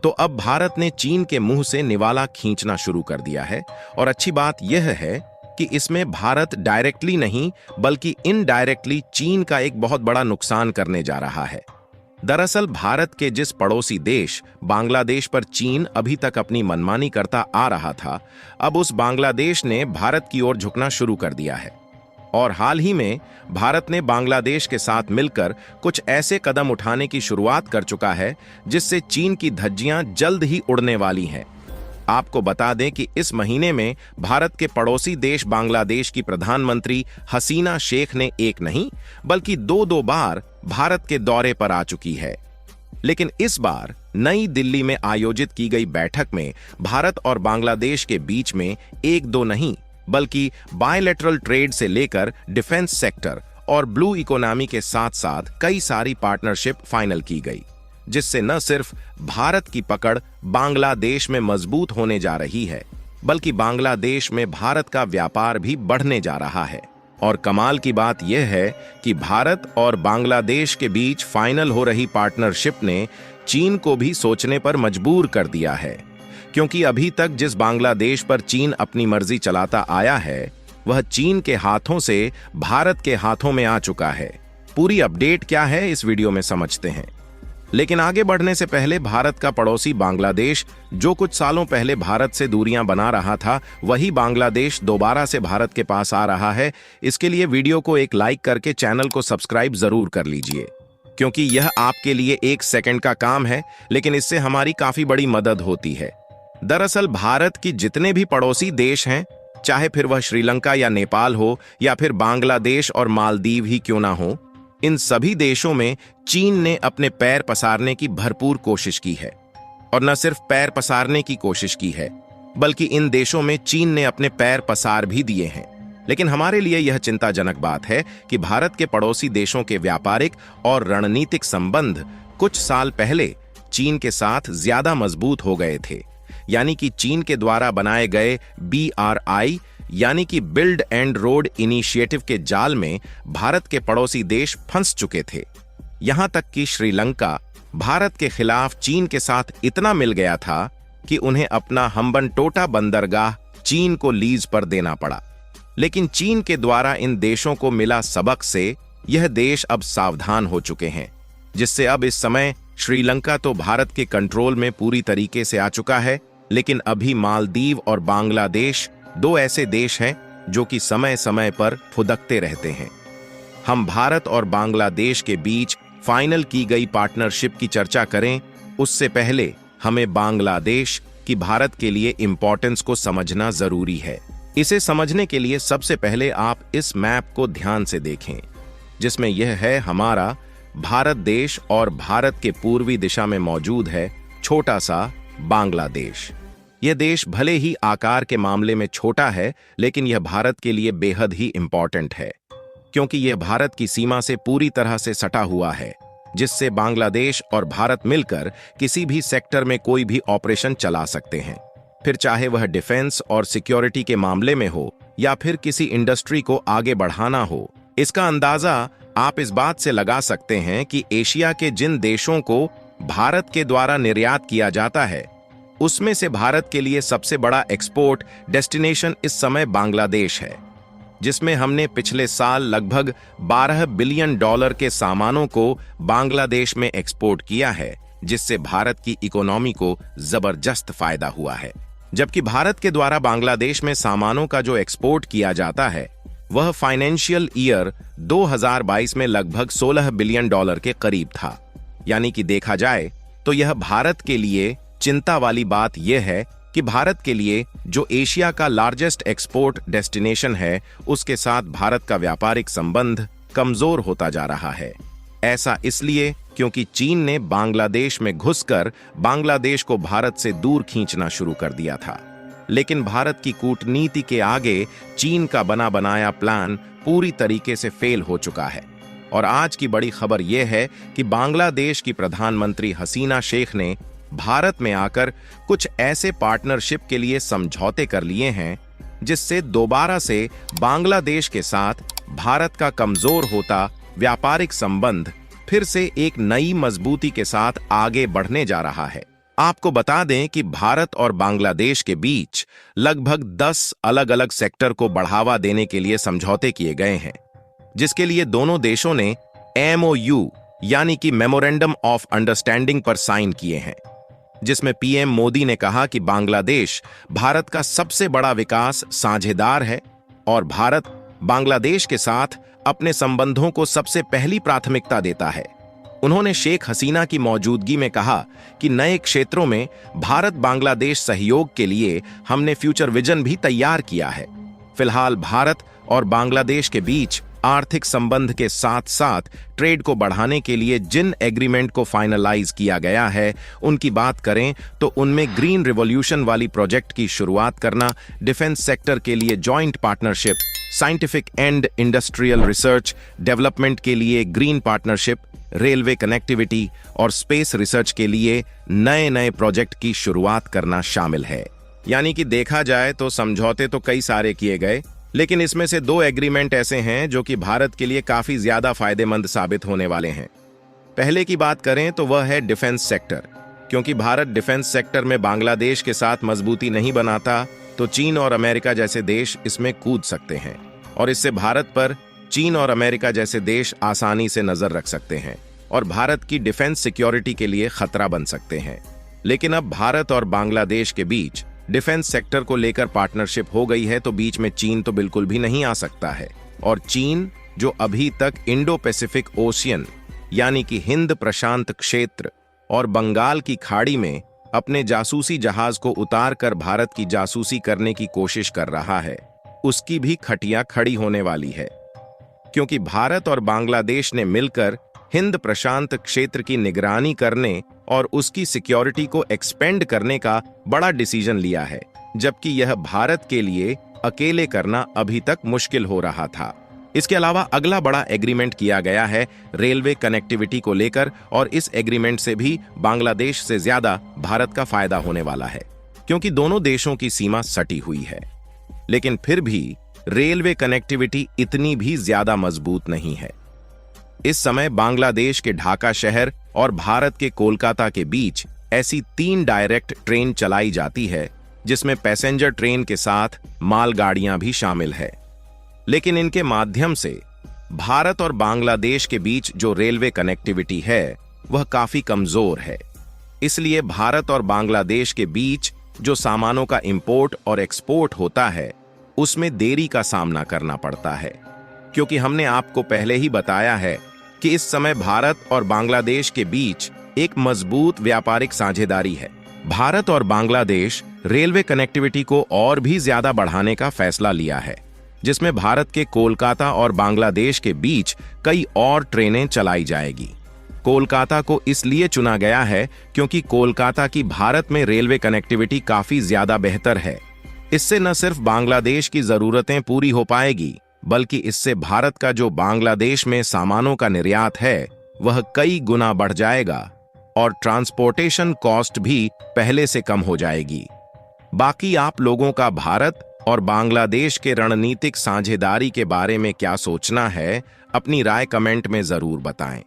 तो अब भारत ने चीन के मुंह से निवाला खींचना शुरू कर दिया है। और अच्छी बात यह है कि इसमें भारत डायरेक्टली नहीं बल्कि इनडायरेक्टली चीन का एक बहुत बड़ा नुकसान करने जा रहा है। दरअसल भारत के जिस पड़ोसी देश बांग्लादेश पर चीन अभी तक अपनी मनमानी करता आ रहा था, अब उस बांग्लादेश ने भारत की ओर झुकना शुरू कर दिया है। और हाल ही में भारत ने बांग्लादेश के साथ मिलकर कुछ ऐसे कदम उठाने की शुरुआत कर चुका है जिससे चीन की धज्जियां जल्द ही उड़ने वाली हैं। आपको बता दें कि इस महीने में भारत के पड़ोसी देश बांग्लादेश की प्रधानमंत्री हसीना शेख ने एक नहीं बल्कि दो बार भारत के दौरे पर आ चुकी है। लेकिन इस बार नई दिल्ली में आयोजित की गई बैठक में भारत और बांग्लादेश के बीच में एक दो नहीं बल्कि बायलैटरल ट्रेड से लेकर डिफेंस सेक्टर और ब्लू इकोनॉमी के साथ साथ कई सारी पार्टनरशिप फाइनल की गई, जिससे न सिर्फ भारत की पकड़ बांग्लादेश में मजबूत होने जा रही है बल्कि बांग्लादेश में भारत का व्यापार भी बढ़ने जा रहा है। और कमाल की बात यह है कि भारत और बांग्लादेश के बीच फाइनल हो रही पार्टनरशिप ने चीन को भी सोचने पर मजबूर कर दिया है, क्योंकि अभी तक जिस बांग्लादेश पर चीन अपनी मर्जी चलाता आया है वह चीन के हाथों से भारत के हाथों में आ चुका है। पूरी अपडेट क्या है इस वीडियो में समझते हैं। लेकिन आगे बढ़ने से पहले भारत का पड़ोसी बांग्लादेश, जो कुछ सालों पहले भारत से दूरियां बना रहा था, वही बांग्लादेश दोबारा से भारत के पास आ रहा है। इसके लिए वीडियो को एक लाइक करके चैनल को सब्सक्राइब जरूर कर लीजिए, क्योंकि यह आपके लिए 1 सेकंड का काम है, लेकिन इससे हमारी काफी बड़ी मदद होती है। दरअसल भारत की जितने भी पड़ोसी देश हैं, चाहे फिर वह श्रीलंका या नेपाल हो या फिर बांग्लादेश और मालदीव ही क्यों ना हो, इन सभी देशों में चीन ने अपने पैर पसारने की भरपूर कोशिश की है। और न सिर्फ पैर पसारने की कोशिश की है बल्कि इन देशों में चीन ने अपने पैर पसार भी दिए हैं। लेकिन हमारे लिए यह चिंताजनक बात है कि भारत के पड़ोसी देशों के व्यापारिक और रणनीतिक संबंध कुछ साल पहले चीन के साथ ज्यादा मजबूत हो गए थे। यानी कि चीन के द्वारा बनाए गए BRI यानी कि बिल्ड एंड रोड इनिशिएटिव के जाल में भारत के पड़ोसी देश फंस चुके थे। यहां तक कि श्रीलंका भारत के खिलाफ चीन के साथ इतना मिल गया था कि उन्हें अपना हम्बनटोटा बंदरगाह चीन को लीज पर देना पड़ा। लेकिन चीन के द्वारा इन देशों को मिला सबक से यह देश अब सावधान हो चुके हैं, जिससे अब इस समय श्रीलंका तो भारत के कंट्रोल में पूरी तरीके से आ चुका है। लेकिन अभी मालदीव और बांग्लादेश 2 ऐसे देश हैं जो कि समय समय पर फुदकते रहते हैं। हम भारत और बांग्लादेश के बीच फाइनल की गई पार्टनरशिप की चर्चा करें उससे पहले हमें बांग्लादेश की भारत के लिए इंपॉर्टेंस को समझना जरूरी है। इसे समझने के लिए सबसे पहले आप इस मैप को ध्यान से देखें, जिसमें यह है हमारा भारत देश और भारत के पूर्वी दिशा में मौजूद है छोटा सा बांग्लादेश। यह देश भले ही आकार के मामले में छोटा है, लेकिन यह भारत के लिए बेहद ही इंपॉर्टेंट है, क्योंकि यह भारत की सीमा से पूरी तरह से सटा हुआ है, जिससे बांग्लादेश और भारत मिलकर किसी भी सेक्टर में कोई भी ऑपरेशन चला सकते हैं, फिर चाहे वह डिफेंस और सिक्योरिटी के मामले में हो या फिर किसी इंडस्ट्री को आगे बढ़ाना हो। इसका अंदाजा आप इस बात से लगा सकते हैं कि एशिया के जिन देशों को भारत के द्वारा निर्यात किया जाता है, उसमें से भारत के लिए सबसे बड़ा एक्सपोर्ट डेस्टिनेशन इस समय बांग्लादेश है, जिसमें हमने पिछले साल लगभग $12 बिलियन के सामानों को बांग्लादेश में एक्सपोर्ट किया है, जिससे भारत की इकोनॉमी को जबरदस्त फायदा हुआ है। जबकि भारत के द्वारा बांग्लादेश में सामानों का जो एक्सपोर्ट किया जाता है वह फाइनेंशियल ईयर 2022 में लगभग $16 बिलियन के करीब था। यानी कि देखा जाए तो यह भारत के लिए चिंता वाली बात यह है कि भारत के लिए जो एशिया का लार्जेस्ट एक्सपोर्ट डेस्टिनेशन है, उसके साथ भारत का व्यापारिक संबंध कमजोर होता जा रहा है। ऐसा इसलिए क्योंकि चीन ने बांग्लादेश में घुसकर बांग्लादेश को भारत से दूर खींचना शुरू कर दिया था। लेकिन भारत की कूटनीति के आगे चीन का बना बनाया प्लान पूरी तरीके से फेल हो चुका है। और आज की बड़ी खबर यह है कि बांग्लादेश की प्रधानमंत्री हसीना शेख ने भारत में आकर कुछ ऐसे पार्टनरशिप के लिए समझौते कर लिए हैं, जिससे दोबारा से बांग्लादेश के साथ भारत का कमजोर होता व्यापारिक संबंध फिर से एक नई मजबूती के साथ आगे बढ़ने जा रहा है। आपको बता दें कि भारत और बांग्लादेश के बीच लगभग 10 अलग अलग सेक्टर को बढ़ावा देने के लिए समझौते किए गए हैं, जिसके लिए दोनों देशों ने MOU यानी कि मेमोरेंडम ऑफ अंडरस्टैंडिंग पर साइन किए हैं, जिसमें पीएम मोदी ने कहा कि बांग्लादेश भारत का सबसे बड़ा विकास साझेदार है और भारत बांग्लादेश के साथ अपने संबंधों को सबसे पहली प्राथमिकता देता है। उन्होंने शेख हसीना की मौजूदगी में कहा कि नए क्षेत्रों में भारत बांग्लादेश सहयोग के लिए हमने फ्यूचर विजन भी तैयार किया है। फिलहाल भारत और बांग्लादेश के बीच आर्थिक संबंध के साथ साथ ट्रेड को बढ़ाने के लिए जिन एग्रीमेंट को फाइनलाइज किया गया है, उनकी बात करें तो उनमें ग्रीन रिवॉल्यूशन वाली प्रोजेक्ट की शुरुआत करना, डिफेंस सेक्टर के लिए joint partnership, scientific and industrial research development के लिए ग्रीन पार्टनरशिप, रेलवे कनेक्टिविटी और स्पेस रिसर्च के लिए नए नए प्रोजेक्ट की शुरुआत करना शामिल है। यानी कि देखा जाए तो समझौते तो कई सारे किए गए, लेकिन इसमें से 2 एग्रीमेंट ऐसे हैं जो कि भारत के लिए काफी ज्यादा फायदेमंद साबित होने वाले हैं। पहले की बात करें तो वह है डिफेंस सेक्टर, क्योंकि भारत डिफेंस सेक्टर में बांग्लादेश के साथ मजबूती नहीं बनाता तो चीन और अमेरिका जैसे देश इसमें कूद सकते हैं और इससे भारत पर चीन और अमेरिका जैसे देश आसानी से नजर रख सकते हैं और भारत की डिफेंस सिक्योरिटी के लिए खतरा बन सकते हैं। लेकिन अब भारत और बांग्लादेश के बीच डिफेंस सेक्टर को लेकर पार्टनरशिप हो गई है तो बीच में चीन तो बिल्कुल भी नहीं आ सकता है। और चीन जो अभी तक इंडो पैसिफिक ओशियन यानी कि हिंद प्रशांत क्षेत्र और बंगाल की खाड़ी में अपने जासूसी जहाज को उतार कर भारत की जासूसी करने की कोशिश कर रहा है, उसकी भी खटिया खड़ी होने वाली है, क्योंकि भारत और बांग्लादेश ने मिलकर हिंद प्रशांत क्षेत्र की निगरानी करने और उसकी सिक्योरिटी को एक्सपेंड करने का बड़ा डिसीजन लिया है, जबकि यह भारत के लिए अकेले करना अभी तक मुश्किल हो रहा था। इसके अलावा अगला बड़ा एग्रीमेंट किया गया है रेलवे कनेक्टिविटी को लेकर और इस एग्रीमेंट से भी बांग्लादेश से ज्यादा भारत का फायदा होने वाला है, क्योंकि दोनों देशों की सीमा सटी हुई है। लेकिन फिर भी रेलवे कनेक्टिविटी इतनी भी ज्यादा मजबूत नहीं है। इस समय बांग्लादेश के ढाका शहर और भारत के कोलकाता के बीच ऐसी 3 डायरेक्ट ट्रेन चलाई जाती है, जिसमें पैसेंजर ट्रेन के साथ मालगाड़ियां भी शामिल है। लेकिन इनके माध्यम से भारत और बांग्लादेश के बीच जो रेलवे कनेक्टिविटी है वह काफी कमजोर है। इसलिए भारत और बांग्लादेश के बीच जो सामानों का इंपोर्ट और एक्सपोर्ट होता है उसमें देरी का सामना करना पड़ता है, क्योंकि हमने आपको पहले ही बताया है कि इस समय भारत और बांग्लादेश के बीच एक मजबूत व्यापारिक साझेदारी है। भारत और बांग्लादेश रेलवे कनेक्टिविटी को और भी ज्यादा बढ़ाने का फैसला लिया है, जिसमें भारत के कोलकाता और बांग्लादेश के बीच कई और ट्रेनें चलाई जाएगी। कोलकाता को इसलिए चुना गया है क्योंकि कोलकाता की भारत में रेलवे कनेक्टिविटी काफी ज्यादा बेहतर है। इससे न सिर्फ बांग्लादेश की जरूरतें पूरी हो पाएगी, बल्कि इससे भारत का जो बांग्लादेश में सामानों का निर्यात है वह कई गुना बढ़ जाएगा और ट्रांसपोर्टेशन कॉस्ट भी पहले से कम हो जाएगी। बाकी आप लोगों का भारत और बांग्लादेश के रणनीतिक साझेदारी के बारे में क्या सोचना है, अपनी राय कमेंट में जरूर बताएं।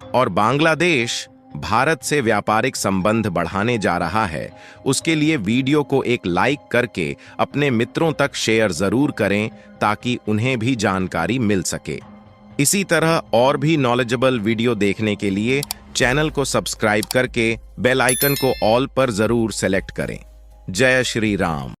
और बांग्लादेश भारत से व्यापारिक संबंध बढ़ाने जा रहा है, उसके लिए वीडियो को एक लाइक करके अपने मित्रों तक शेयर जरूर करें ताकि उन्हें भी जानकारी मिल सके। इसी तरह और भी नॉलेजेबल वीडियो देखने के लिए चैनल को सब्सक्राइब करके बेल आइकन को ऑल पर जरूर सेलेक्ट करें। जय श्री राम।